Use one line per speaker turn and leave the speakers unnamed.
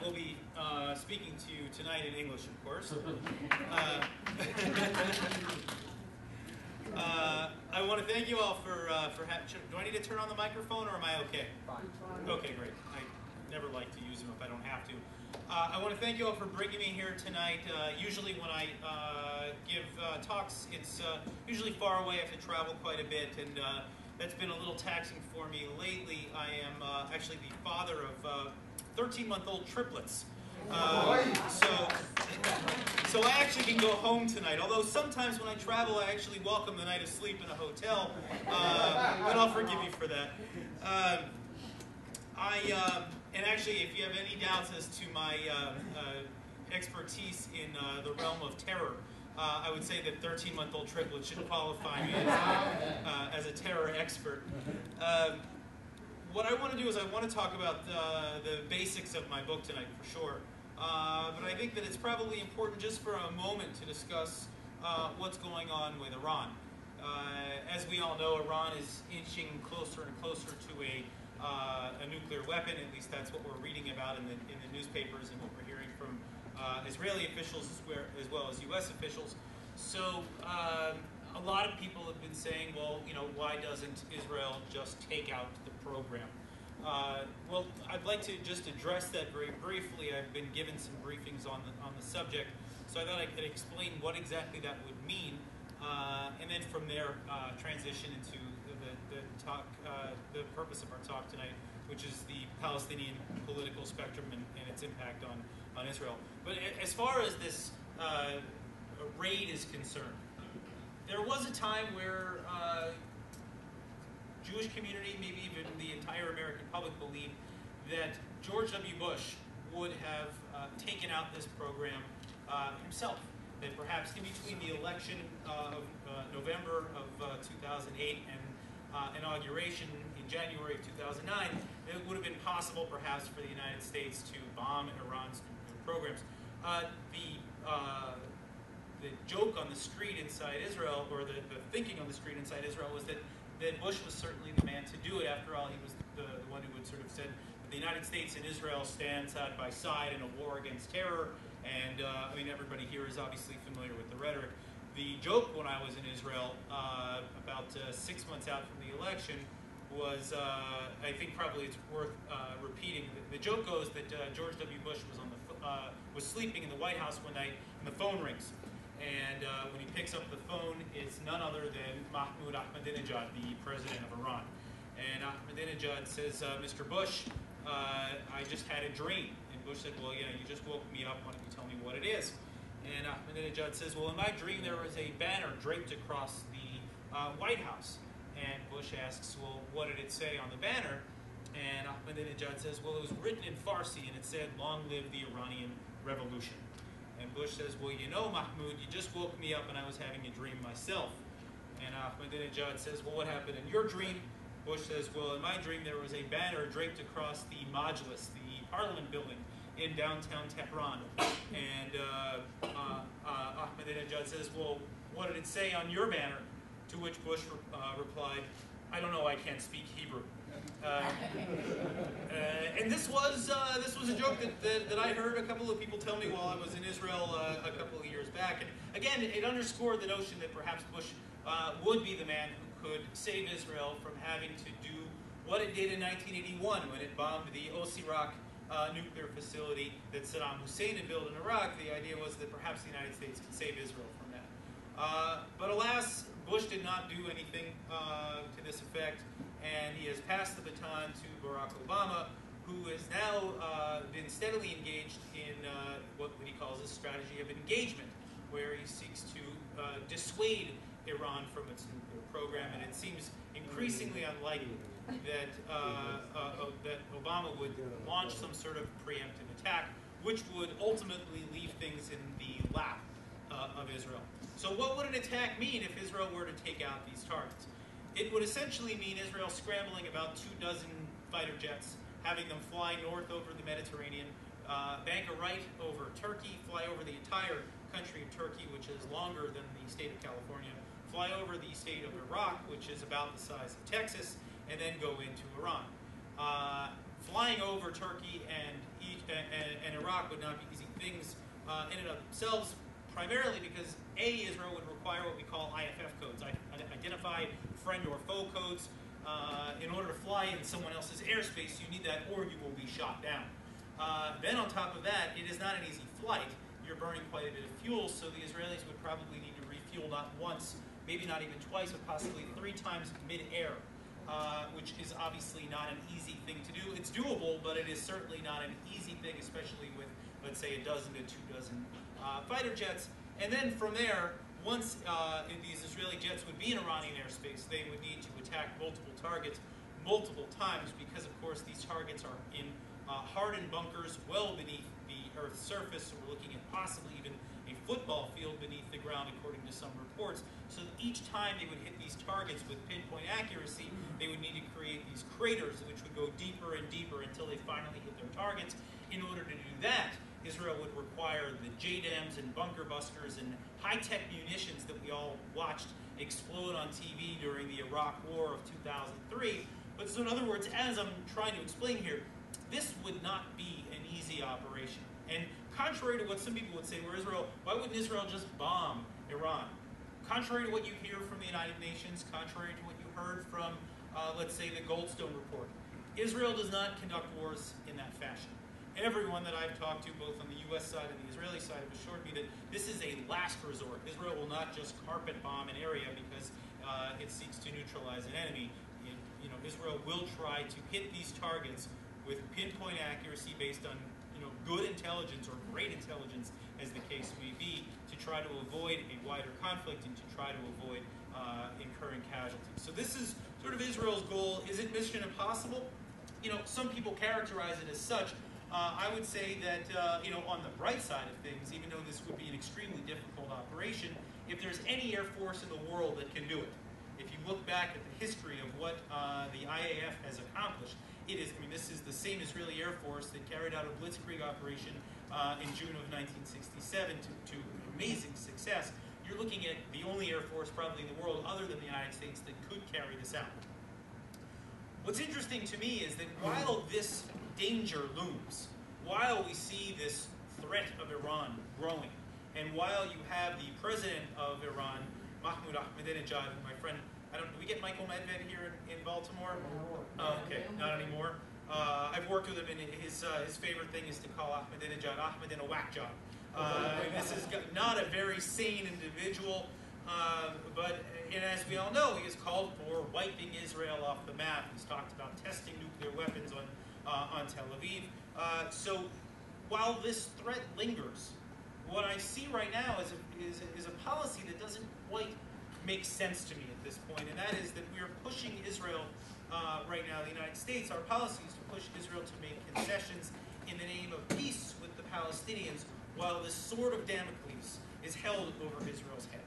will be speaking to you tonight in English, of course. I want to thank you all for do I need to turn on the microphone, or am I okay?
Fine.
Okay, great. I never like to use them if I don't have to. I want to thank you all for bringing me here tonight. Usually when I give talks, it's usually far away. I have to travel quite a bit, and that's been a little taxing for me lately. I am actually the father of 13-month-old triplets. So I actually can go home tonight, although sometimes when I travel I actually welcome the night of sleep in a hotel, but I'll forgive you for that. And actually, if you have any doubts as to my expertise in the realm of terror, I would say that 13-month-old triplets should qualify me as a terror expert. What I want to do is I want to talk about the basics of my book tonight, for sure. But I think that it's probably important just for a moment to discuss what's going on with Iran. As we all know, Iran is inching closer and closer to a nuclear weapon. At least that's what we're reading about in the newspapers and what we're hearing from Israeli officials as well as U.S. officials. So a lot of people have been saying, well, you know, why doesn't Israel just take out the program? Well, I'd like to just address that very briefly. I've been given some briefings on the subject, so I thought I could explain what exactly that would mean, and then from there transition into the purpose of our talk tonight, which is the Palestinian political spectrum and its impact on Israel. But as far as this raid is concerned, there was a time where Jewish community, maybe even the entire American public, believed that George W. Bush would have taken out this program himself. That perhaps in between the election of November of 2008 and inauguration in January of 2009, it would have been possible perhaps for the United States to bomb Iran's nuclear programs. The joke on the street inside Israel, or the thinking on the street inside Israel, was that Bush was certainly the man to do it. After all, he was the one who had sort of said that the United States and Israel stand side by side in a war against terror. And I mean, everybody here is obviously familiar with the rhetoric. The joke when I was in Israel, about 6 months out from the election, was I think probably it's worth repeating. The joke goes that George W. Bush was sleeping in the White House one night, and the phone rings. And when he picks up the phone, it's none other than Mahmoud Ahmadinejad, the president of Iran. And Ahmadinejad says, Mr. Bush, I just had a dream. And Bush said, well, yeah, you just woke me up. Why don't you tell me what it is? And Ahmadinejad says, well, in my dream there was a banner draped across the White House. And Bush asks, well, what did it say on the banner? And Ahmadinejad says, well, it was written in Farsi, and it said, long live the Iranian Revolution. And Bush says, well, you know, Mahmoud, you just woke me up and I was having a dream myself. And Ahmadinejad says, well, what happened in your dream? Bush says, well, in my dream there was a banner draped across the Majlis, the Parliament building in downtown Tehran. And Ahmadinejad says, well, what did it say on your banner? To which Bush replied, I don't know, I can't speak Hebrew. And this was a joke that I heard a couple of people tell me while I was in Israel a couple of years back. And again, it underscored the notion that perhaps Bush would be the man who could save Israel from having to do what it did in 1981 when it bombed the Osirak nuclear facility that Saddam Hussein had built in Iraq. The idea was that perhaps the United States could save Israel from that. But alas, Bush did not do anything to this effect, and he has passed the baton to Barack Obama, who has now been steadily engaged in what he calls a strategy of engagement, where he seeks to dissuade Iran from its nuclear program, and it seems increasingly unlikely that Obama would launch some sort of preemptive attack, which would ultimately leave things in the lap of Israel. So what would an attack mean if Israel were to take out these targets? It would essentially mean Israel scrambling about 24 fighter jets, having them fly north over the Mediterranean, bank a right over Turkey, fly over the entire country of Turkey, which is longer than the state of California, fly over the state of Iraq, which is about the size of Texas, and then go into Iran. flying over Turkey and Iraq would not be easy things in and of themselves, primarily because Israel would require what we call IFF codes, identify friend or foe codes. In order to fly in someone else's airspace, you need that, or you will be shot down. Then on top of that, it is not an easy flight. You're burning quite a bit of fuel, so the Israelis would probably need to refuel not once, maybe not even twice, but possibly 3 times mid-air, which is obviously not an easy thing to do. It's doable, but it is certainly not an easy thing, especially with, let's say, 1 dozen to 2 dozen fighter jets. And then from there, once these Israeli jets would be in Iranian airspace, they would need to attack multiple targets multiple times because, of course, these targets are in hardened bunkers well beneath the Earth's surface. So we're looking at possibly even a football field beneath the ground, according to some reports. So each time they would hit these targets with pinpoint accuracy, they would need to create these craters, which would go deeper and deeper until they finally hit their targets. In order to do that, Israel would require the JDAMs and bunker busters and high-tech munitions that we all watched explode on TV during the Iraq War of 2003. But so in other words, as I'm trying to explain here, this would not be an easy operation. And contrary to what some people would say, why wouldn't Israel just bomb Iran? Contrary to what you hear from the United Nations, contrary to what you heard from, let's say, the Goldstone Report, Israel does not conduct wars in that fashion. Everyone that I've talked to, both on the U.S. side and the Israeli side, have assured me that this is a last resort. Israel will not just carpet bomb an area because it seeks to neutralize an enemy. Israel will try to hit these targets with pinpoint accuracy based on good intelligence or great intelligence, as the case may be, to try to avoid a wider conflict and to try to avoid incurring casualties. So this is sort of Israel's goal. Is it mission impossible? Some people characterize it as such. I would say that, on the bright side of things, even though this would be an extremely difficult operation, if there's any air force in the world that can do it, if you look back at the history of what the IAF has accomplished, this is the same Israeli Air Force that carried out a blitzkrieg operation in June of 1967 to amazing success. You're looking at the only Air Force probably in the world other than the United States that could carry this out. What's interesting to me is that while this danger looms, while we see this threat of Iran growing, and while you have the president of Iran, Mahmoud Ahmadinejad, my friend, do we get Michael Medved here in Baltimore? Oh, okay, not anymore. I've worked with him, and his favorite thing is to call Ahmadinejad Ahmed in a whack job. This is not a very sane individual, but as we all know, he has called for wiping Israel off the map. He's talked about testing nuclear weapons on Tel Aviv. So while this threat lingers, what I see right now is a policy that doesn't quite make sense to me at this point, and that is that we are pushing Israel right now, the United States, our policy is to push Israel to make concessions in the name of peace with the Palestinians, while this sword of Damocles is held over Israel's head.